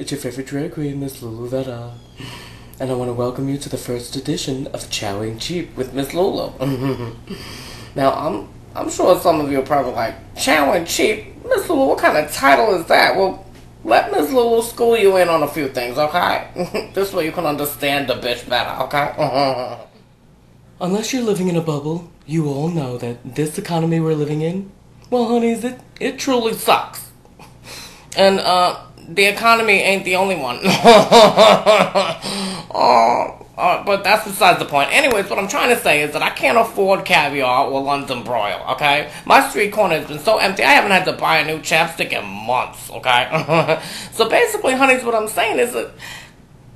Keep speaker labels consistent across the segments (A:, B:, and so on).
A: It's your favorite drag queen, Miss Lulu Vetter. And I want to welcome you to the first edition of Chowing Cheap with Miss Lulu. Now, I'm sure some of you are probably like, Chowing Cheap? Miss Lulu, what kind of title is that? Well, let Miss Lulu school you in on a few things, okay? This way you can understand the bitch better, okay? Unless you're living in a bubble, you all know that this economy we're living in, well, honeys, it truly sucks. And, the economy ain't the only one. But that's besides the point. Anyways, what I'm trying to say is that I can't afford caviar or London broil, okay? My street corner has been so empty, I haven't had to buy a new chapstick in months, okay? So basically, honeys, what I'm saying is that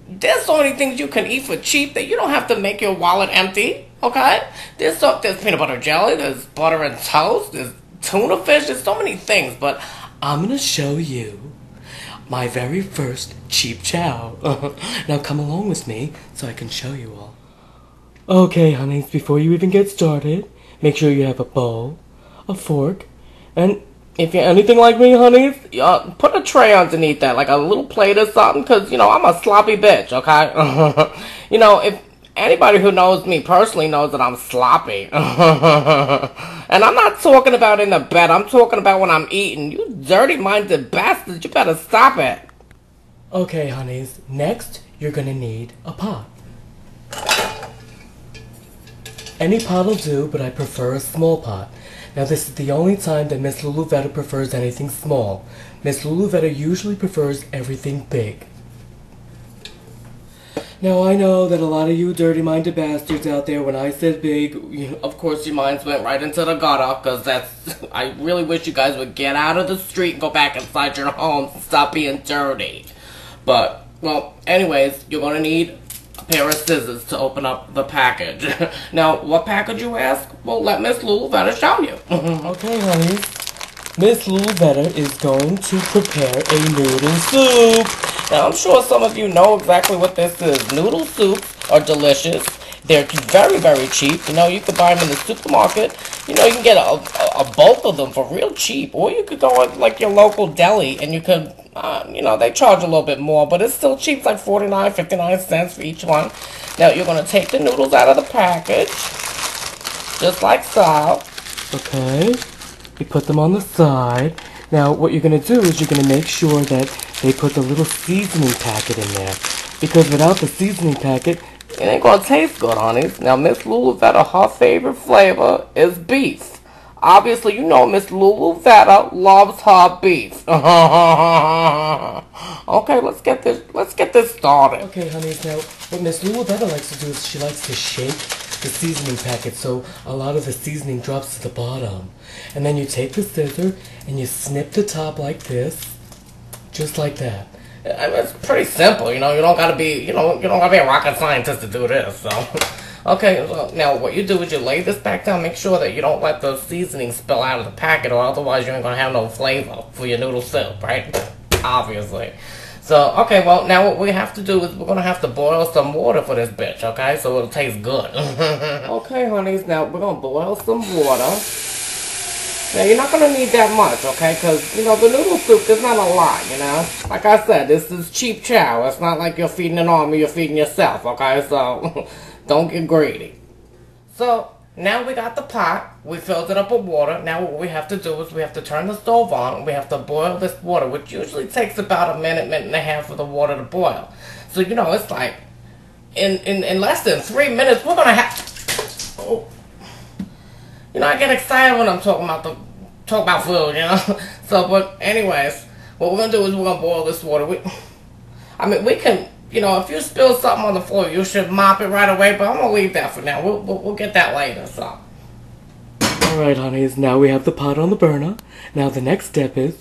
A: there's so many things you can eat for cheap that you don't have to make your wallet empty, okay? There's peanut butter jelly, there's butter and toast, there's tuna fish, there's so many things, but I'm gonna show you my very first cheap chow. Now come along with me so I can show you all. Okay, honeys, before you even get started, make sure you have a bowl, a fork, and if you're anything like me, honeys, put a tray underneath that, like a little plate or something, because, you know, I'm a sloppy bitch, okay? You know, if anybody who knows me personally knows that I'm sloppy. And I'm not talking about in the bed. I'm talking about when I'm eating. You dirty-minded bastards. You better stop it. Okay, honeys. Next, you're going to need a pot. Any pot will do, but I prefer a small pot. Now, this is the only time that Miss Lulu Vetter prefers anything small. Miss Lulu Vetter usually prefers everything big. Now, I know that a lot of you dirty-minded bastards out there, when I said big, of course your minds went right into the gutter, because I really wish you guys would get out of the street and go back inside your homes and stop being dirty. But, well, anyways, you're going to need a pair of scissors to open up the package. Now, what package, you ask? Well, let Miss Lulu Vetter show you. Okay, honey. Miss Lulu Vetter is going to prepare a noodle soup. Now, I'm sure some of you know exactly what this is. Noodle soups are delicious. They're very, very cheap. You know, you can buy them in the supermarket. You know, you can get a bulk of them for real cheap. Or you could go at, like, your local deli, and you could, you know, they charge a little bit more, but it's still cheap. It's like 49, 59 cents for each one. Now, you're going to take the noodles out of the package, just like so. Okay. You put them on the side. Now, what you're going to do is you're going to make sure that they put the little seasoning packet in there. Because without the seasoning packet, it ain't going to taste good, honeys. Now, Miss Lulu Vetter, her favorite flavor is beef. Obviously, you know Miss Lulu Vetter loves her beef. Okay, let's get this started. Okay, honeys, now, what Miss Lulu Vetter likes to do is she likes to shake the seasoning packet so a lot of the seasoning drops to the bottom. And then you take the scissor and you snip the top like this, just like that. I mean, it's pretty simple, you know. You don't gotta be, a rocket scientist to do this. So, okay. So now what you do is you lay this back down. Make sure that you don't let the seasoning spill out of the packet, or otherwise you ain't gonna have no flavor for your noodle soup, right? Obviously. So, okay, well, now what we have to do is we're going to have to boil some water for this bitch, okay? So it'll taste good. Okay, honeys, now we're going to boil some water. Now, you're not going to need that much, okay? Because, you know, the noodle soup, there's not a lot, you know? Like I said, this is cheap chow. It's not like you're feeding an army, you're feeding yourself, okay? So, don't get greedy. So, now we got the pot. We filled it up with water. Now what we have to do is we have to turn the stove on and we have to boil this water, which usually takes about a minute and a half for the water to boil. So, you know, it's like, in less than 3 minutes, we're going to have... Oh. You know, I get excited when I'm talking about food, you know? So, but anyways, what we're going to do is we're going to boil this water. We can... You know, if you spill something on the floor, you should mop it right away, but I'm going to leave that for now. We'll get that later, so. Alright, honeys, now we have the pot on the burner. Now the next step is,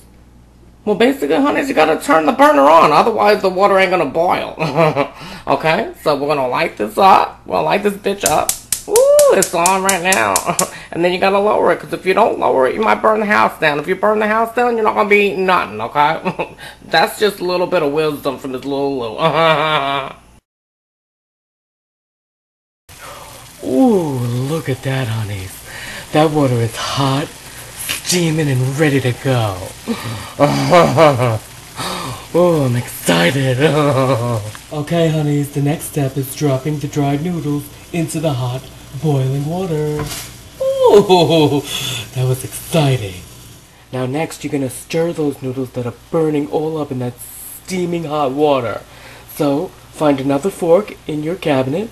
A: well, basically, honeys, you got to turn the burner on, otherwise the water ain't going to boil. Okay, so we're going to light this up. We're going to light this bitch up. Ooh, it's on right now. And then you got to lower it, because if you don't lower it, you might burn the house down. If you burn the house down, you're not going to be eating nothing, okay? That's just a little bit of wisdom from this Lulu. Ooh, look at that, honeys. That water is hot, steaming, and ready to go. Oh, I'm excited. Okay, honeys, the next step is dropping the dried noodles into the hot, boiling water. Oh, that was exciting. Now next, you're gonna stir those noodles that are burning all up in that steaming hot water. So, find another fork in your cabinet,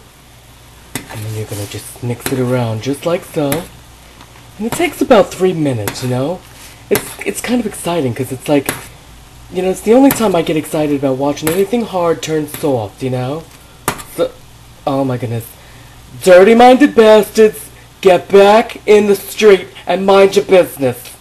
A: and then you're gonna just mix it around just like so. And it takes about 3 minutes, you know? It's kind of exciting because it's like, you know, it's the only time I get excited about watching anything hard turn soft, you know? So, oh my goodness. Dirty-minded bastards, get back in the street and mind your business.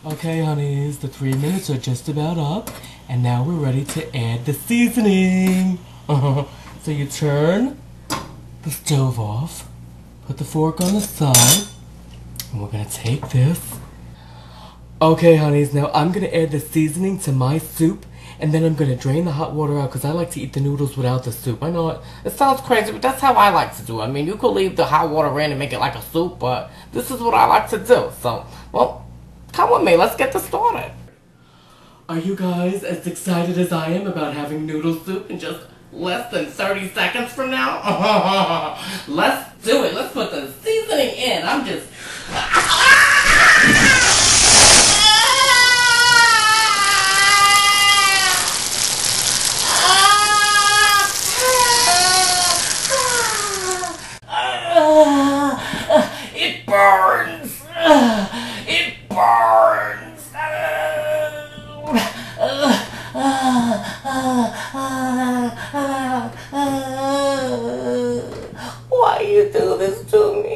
A: Okay, honeys, the 3 minutes are just about up, and now we're ready to add the seasoning. So you turn the stove off, put the fork on the side, and we're gonna take this. Okay, honeys, now I'm gonna add the seasoning to my soup, and then I'm gonna drain the hot water out because I like to eat the noodles without the soup. I know it sounds crazy, but that's how I like to do it. I mean, you could leave the hot water in and make it like a soup, but this is what I like to do. So, well, come with me, let's get this started. Are you guys as excited as I am about having noodle soup in just less than 30 seconds from now? Let's do it. Let's put the seasoning in. I'm just... It burns. It burns. Why you do this to me?